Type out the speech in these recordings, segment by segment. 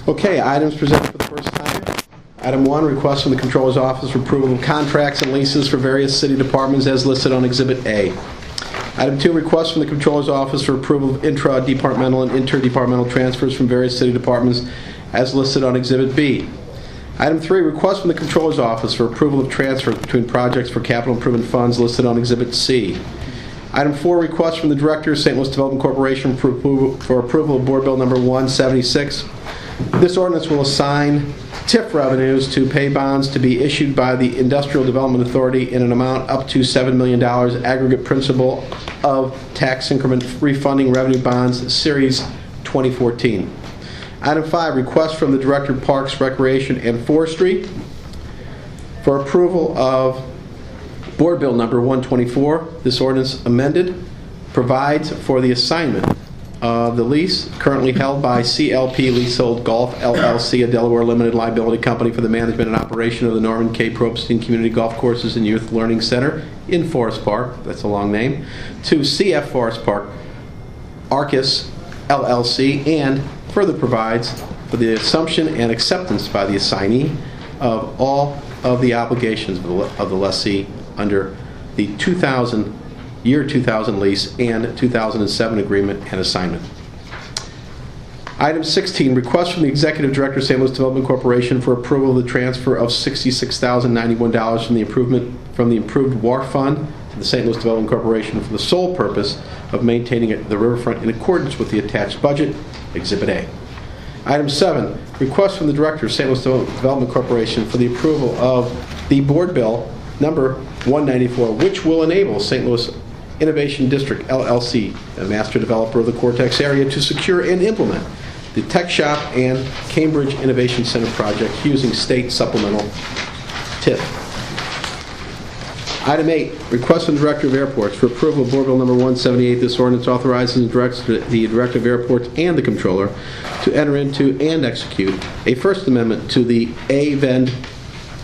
Okay, items presented for the first time. Item 1, request from the Controller's Office for approval of contracts and leases for various city departments as listed on Exhibit A. Item 2, request from the Controller's Office for approval of intra-departmental and interdepartmental transfers from various city departments as listed on Exhibit B. Item 3, request from the Controller's Office for approval of transfers between projects for capital improvement funds listed on Exhibit C. Item 4, request from the Director of St. Louis Development Corporation for approval of Board Bill Number 176. This ordinance will assign TIF revenues to pay bonds to be issued by the Industrial Development Authority in an amount up to $7 million aggregate principal of tax increment refunding revenue bonds, Series 2014. Item 5, request from the Director of Parks, Recreation, and Forestry for approval of Board Bill Number 124. This ordinance amended provides for the assignment of the lease currently held by CLP Leasehold Golf LLC, a Delaware limited liability company, for the management and operation of the Norman K. Probstein Community Golf Courses and Youth Learning Center in Forest Park, that's a long name, to CF Forest Park Arcus LLC, and further provides for the assumption and acceptance by the assignee of all of the obligations of the lessee under the year 2000 lease and 2007 agreement and assignment. Item 16, request from the Executive Director of St. Louis Development Corporation for approval of the transfer of $66,091 from the Improved Wharf Fund to the St. Louis Development Corporation for the sole purpose of maintaining the riverfront in accordance with the attached budget, Exhibit A. Item 7, request from the Director of St. Louis Development Corporation for the approval of the Board Bill Number 194, which will enable St. Louis Innovation District LLC, a master developer of the Cortex area, to secure and implement the Tech Shop and Cambridge Innovation Center project using state supplemental TIF. Item 8, request from the Director of Airports for approval of Board Bill Number 178. This ordinance authorizes and directs the Director of Airports and the Comptroller to enter into and execute a First Amendment to the A-Vend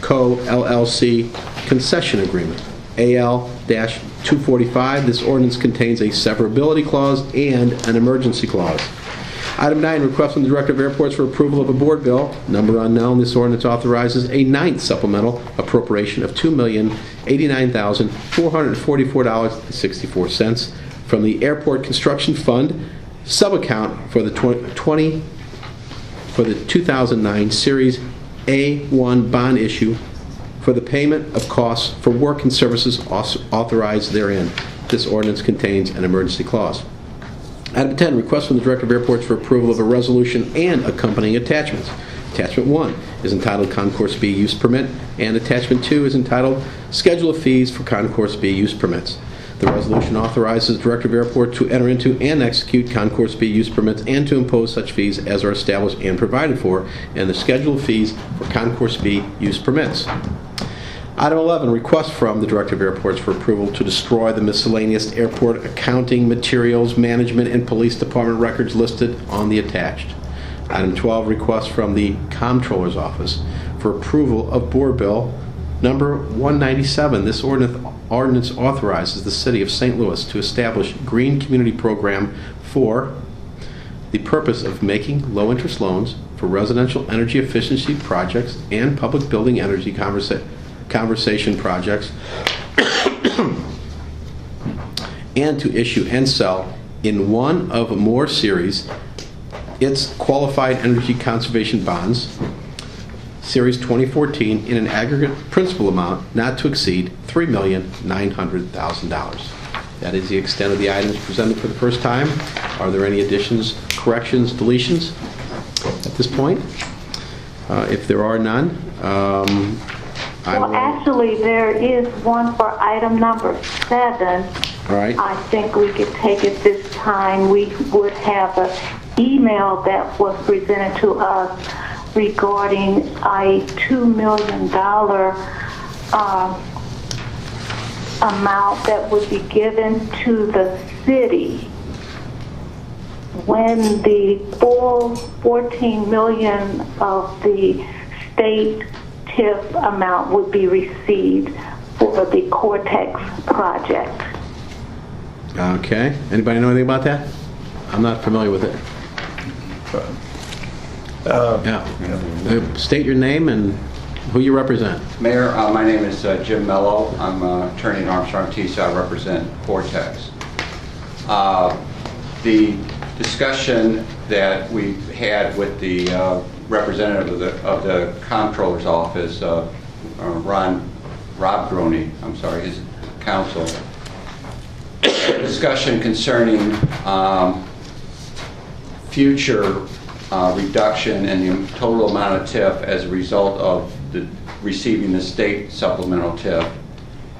Co. LLC concession agreement, AL-245. This ordinance contains a severability clause and an emergency clause. Item 9, request from the Director of Airports for approval of a Board Bill, number unknown. This ordinance authorizes a 9th supplemental appropriation of $2,089,444.64 from the Airport Construction Fund subaccount for the 2009 Series A1 bond issue for the payment of costs for work and services authorized therein. This ordinance contains an emergency clause. Item 10, request from the Director of Airports for approval of a resolution and accompanying attachments. Attachment 1 is entitled Concourse B Use Permit, and Attachment 2 is entitled Schedule of Fees for Concourse B Use Permits. The resolution authorizes the Director of Airport to enter into and execute Concourse B use permits and to impose such fees as are established and provided for in the Schedule of Fees for Concourse B use permits. Item 11, request from the Director of Airports for approval to destroy the miscellaneous airport accounting, materials, management, and police department records listed on the attached. Item 12, request from the Comptroller's Office for approval of Board Bill Number 197. This ordinance authorizes the City of St. Louis to establish Green Community Program for the purpose of making low-interest loans for residential energy efficiency projects and public building energy conservation projects and to issue and sell in one of more series its qualified energy conservation bonds, Series 2014, in an aggregate principal amount not to exceed $3,900,000. That is the extent of the items presented for the first time. Are there any additions, corrections, deletions at this point? If there are none, actually, there is one for item number 7. All right. I think we could take it this time. We would have an email that was presented to us regarding a $2 million amount that would be given to the city when the full $14 million of the state TIF amount would be received for the Cortex project. Okay. Anybody know anything about that? I'm not familiar with it. Yeah. State your name and who you represent. Mayor, my name is Jim Mello. I'm attorney at Armstrong Tisa. I represent Cortex. The discussion that we had with the representative of the comptroller's office, Rob Droney, I'm sorry, his counsel, discussion concerning future reduction in the total amount of TIF as a result of receiving the state supplemental TIF.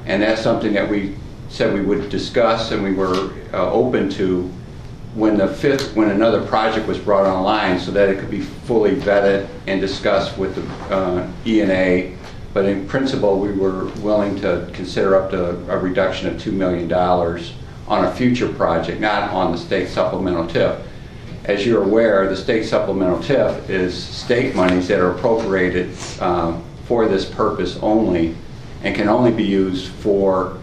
And that's something that we said we would discuss, and we were open to when another project was brought online, so that it could be fully vetted and discussed with the E&A. But in principle, we were willing to consider up to a reduction of $2 million on a future project, not on the state supplemental TIF. As you're aware, the state supplemental TIF is state monies that are appropriated for this purpose only, and can only be used for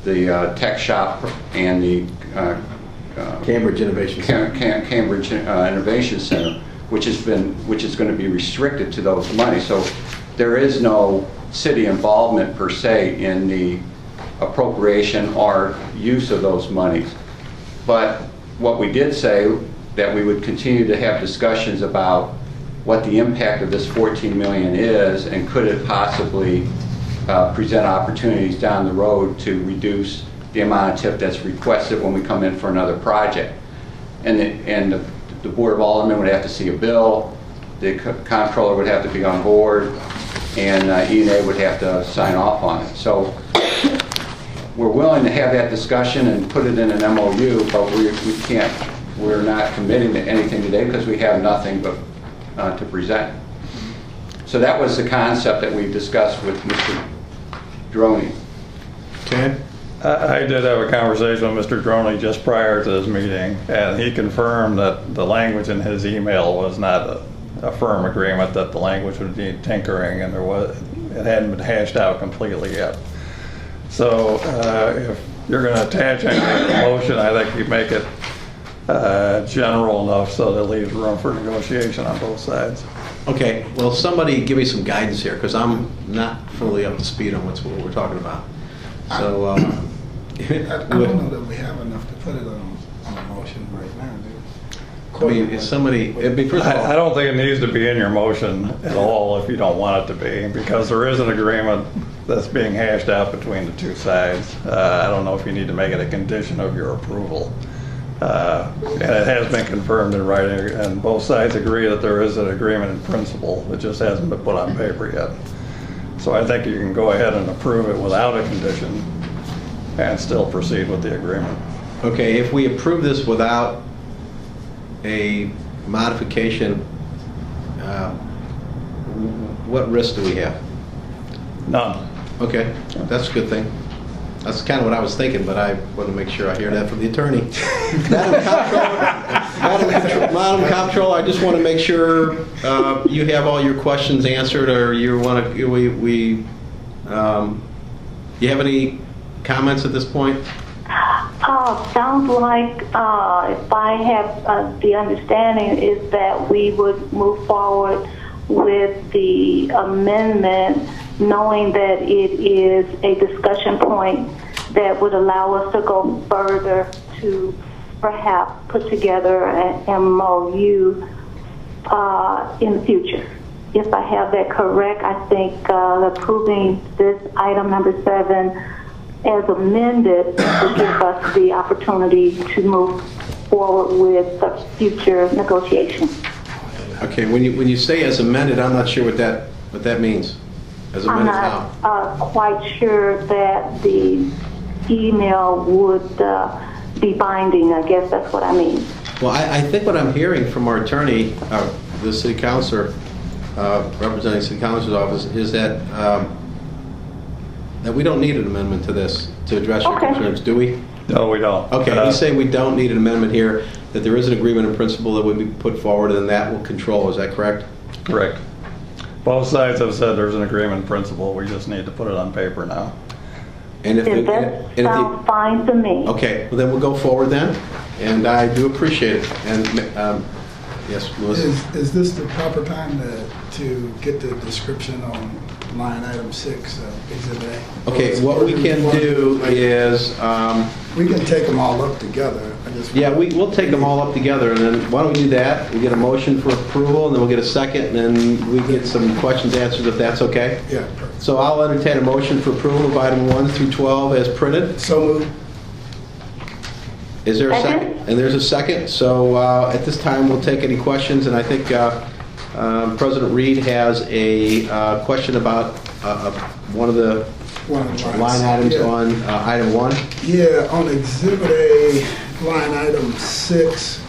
the tech shop and the Cambridge Innovation Center. Cambridge Innovation Center, which is going to be restricted to those monies. So there is no city involvement per se in the appropriation or use of those monies. But what we did say, that we would continue to have discussions about what the impact of this $14 million is, and could it possibly present opportunities down the road to reduce the amount of TIF that's requested when we come in for another project. And the Board of Aldermen would have to see a bill, the comptroller would have to be on board, and E&A would have to sign off on it. So we're willing to have that discussion and put it in an MOU, but we're not committing to anything today because we have nothing but to present. So that was the concept that we discussed with Mr. Droney. Okay. I did have a conversation with Mr. Droney just prior to this meeting, and he confirmed that the language in his email was not a firm agreement, that the language would need tinkering, and it hadn't been hashed out completely yet. So if you're going to attach any to the motion, I think you make it general enough so that it leaves room for negotiation on both sides. Okay, well, somebody give me some guidance here, because I'm not fully up to speed on what we're talking about. So, I don't know that we have enough to put it on a motion right now, do we? I mean, if somebody, first of all, I don't think it needs to be in your motion at all if you don't want it to be, because there is an agreement that's being hashed out between the two sides. I don't know if you need to make it a condition of your approval. And it has been confirmed in writing, and both sides agree that there is an agreement in principle. It just hasn't been put on paper yet. So I think you can go ahead and approve it without a condition and still proceed with the agreement. okay, if we approve this without a modification, what risk do we have? None. Okay, that's a good thing. That's kind of what I was thinking, but I want to make sure I hear that from the attorney. Madam Comptroller, I just want to make sure you have all your questions answered, or you want to, you have any comments at this point? Sounds like, if I have the understanding, is that we would move forward with the amendment, knowing that it is a discussion point that would allow us to go further to perhaps put together an MOU in the future. If I have that correct, I think approving this item number 7 as amended will give us the opportunity to move forward with the future negotiations. Okay, when you say as amended, I'm not sure what that means. As I'm amended how? not quite sure that the email would be binding. I guess that's what I mean. Well, I think what I'm hearing from our attorney, the city councilor, representing city councilor's office, is that that we don't need an amendment to this to address your concerns, do we? No, we don't. Okay, he's saying we don't need an amendment here, that there is an agreement in principle that would be put forward, and that will control. Is that correct? Correct. Both sides have said there's an agreement in principle. We just need to put it on paper now. And if That sounds fine to me. okay, well then we'll go forward then, and I do appreciate it. And Yes, Melissa? Is this the proper time to get the description on line item 6 of Exhibit A? Okay, what we can do is, We can take them all up together. yeah, we'll take them all up together, and then why don't we do that? We get a motion for approval, and then we'll get a second, and then we get some questions answered, if that's okay? Yeah, perfect. So I'll entertain a motion for approval of item 1 through 12 as printed. So moved. Is there a second? Second. And there's a second. So at this time, we'll take any questions, and I think President Reed has a question about one of the One of the lines. line items Yeah. on item 1. Yeah, on Exhibit A, line item 6,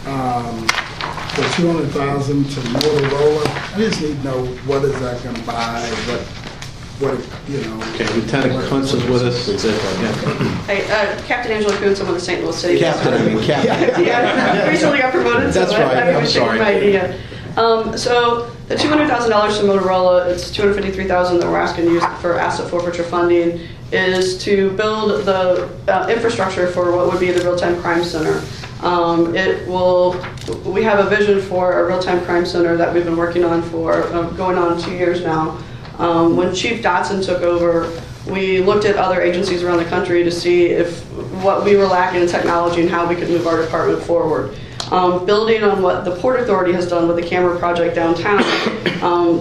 the 200,000 to Motorola. I just need to know what is that going to buy, what, you know. Okay, Lieutenant Kuntz is with us. Yeah. Hey, Captain Angela Kuntz, I'm with the St. Louis City. Captain, I mean, Captain. Yeah, recently got promoted, so That's right, I I'm was sorry. my idea. So the $200,000 to Motorola, it's $253,000 that we're asking to use for asset forfeiture funding, is to build the infrastructure for what would be the real-time crime center. We have a vision for a real-time crime center that we've been working on for going on 2 years now. When Chief Dotson took over, we looked at other agencies around the country to see if what we were lacking in technology and how we could move our department forward. Building on what the Port Authority has done with the camera project downtown,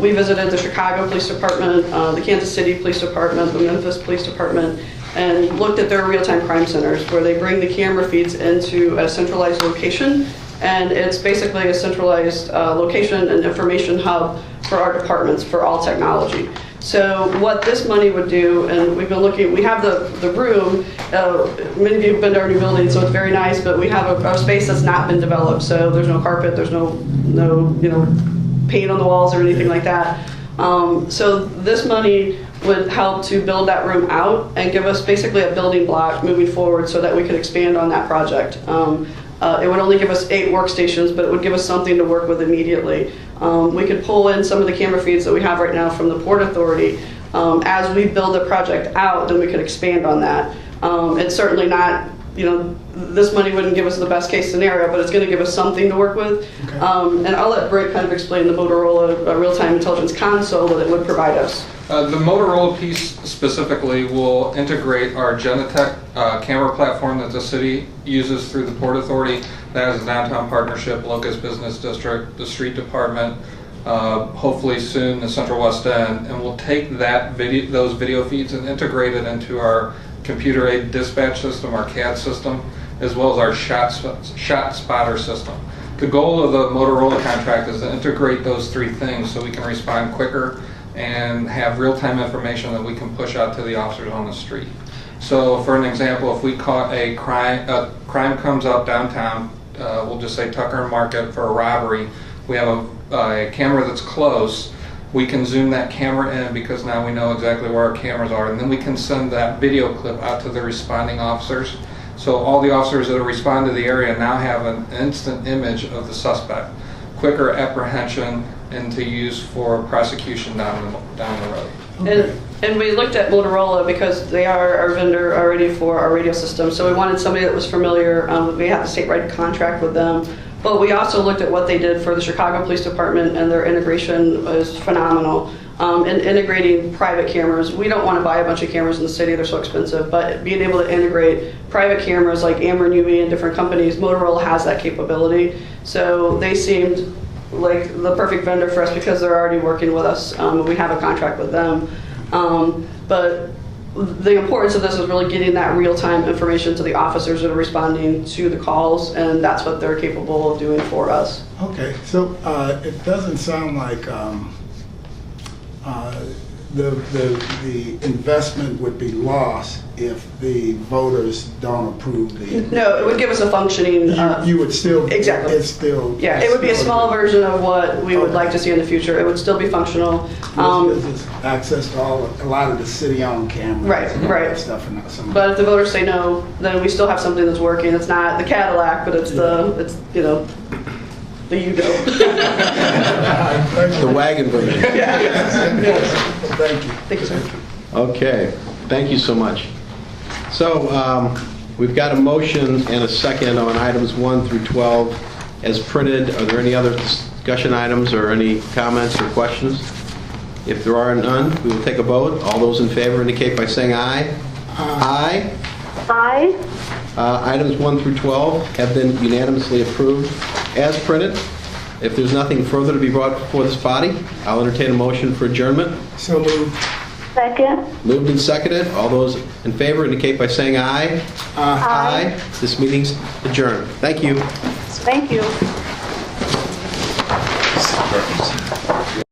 we visited the Chicago Police Department, the Kansas City Police Department, the Memphis Police Department, and looked at their real-time crime centers where they bring the camera feeds into a centralized location, and it's basically a centralized location and information hub for our departments for all technology. So what this money would do, and we've been looking, we have the room, many of you have been to our new building, so it's very nice, but we have a space that's not been developed, so there's no carpet, there's no paint on the walls or anything like that. So this money would help to build that room out and give us basically a building block moving forward so that we could expand on that project. It would only give us 8 workstations, but it would give us something to work with immediately. We could pull in some of the camera feeds that we have right now from the Port Authority. As we build the project out, then we could expand on that. It's certainly not, this money wouldn't give us the best case scenario, but it's going to give us something to work with. Okay. And I'll let Britt kind of explain the Motorola real-time intelligence console that it would provide us. The Motorola piece specifically will integrate our Genetech camera platform that the city uses through the Port Authority. That has a downtown partnership, Locust Business District, the street department, hopefully soon the Central West End, and we'll take those video feeds and integrate it into our computer-aided dispatch system, our CAD system, as well as our shot spotter system. The goal of the Motorola contract is to integrate those 3 things so we can respond quicker and have real-time information that we can push out to the officers on the street. So for an example, if we caught a crime comes up downtown, we'll just say Tucker Market for a robbery, we have a camera that's close, we can zoom that camera in because now we know exactly where our cameras are, and then we can send that video clip out to the responding officers. So all the officers that respond to the area now have an instant image of the suspect, quicker apprehension, and to use for prosecution down the road. Okay. And we looked at Motorola because they are our vendor already for our radio system. So we wanted somebody that was familiar. We have a statewide contract with them. But we also looked at what they did for the Chicago Police Department, and their integration was phenomenal. In integrating private cameras, we don't want to buy a bunch of cameras in the city, they're so expensive, but being able to integrate private cameras like Ameren UV and different companies, Motorola has that capability. So they seemed like the perfect vendor for us because they're already working with us. We have a contract with them. But the importance of this is really getting that real-time information to the officers that are responding to the calls, and that's what they're capable of doing for us. Okay, so it doesn't sound like the investment would be lost if the voters don't approve the. No, it would give us a functioning. You would still. Exactly. It's still. Yeah, it would be a small version of what we would like to see in the future. It would still be functional. It's access to a lot of the city-owned cameras. Right, and right. Stuff and that, some. But if the voters say no, then we still have something that's working. It's not the Cadillac, but it's the the Yugo. The wagon version. Yes. Thank you. Thank you, sir. Okay, thank you so much. So we've got a motion and a second on items 1 through 12 as printed. Are there any other discussion items or any comments or questions? If there are none, we will take a vote. All those in favor indicate by saying aye. Aye. Aye. Items 1 through 12 have been unanimously approved as printed. If there's nothing further to be brought before this body, I'll entertain a motion for adjournment. So moved. Second. Moved and seconded. All those in favor indicate by saying aye. Aye. This meeting's adjourned. Thank you. Thank you.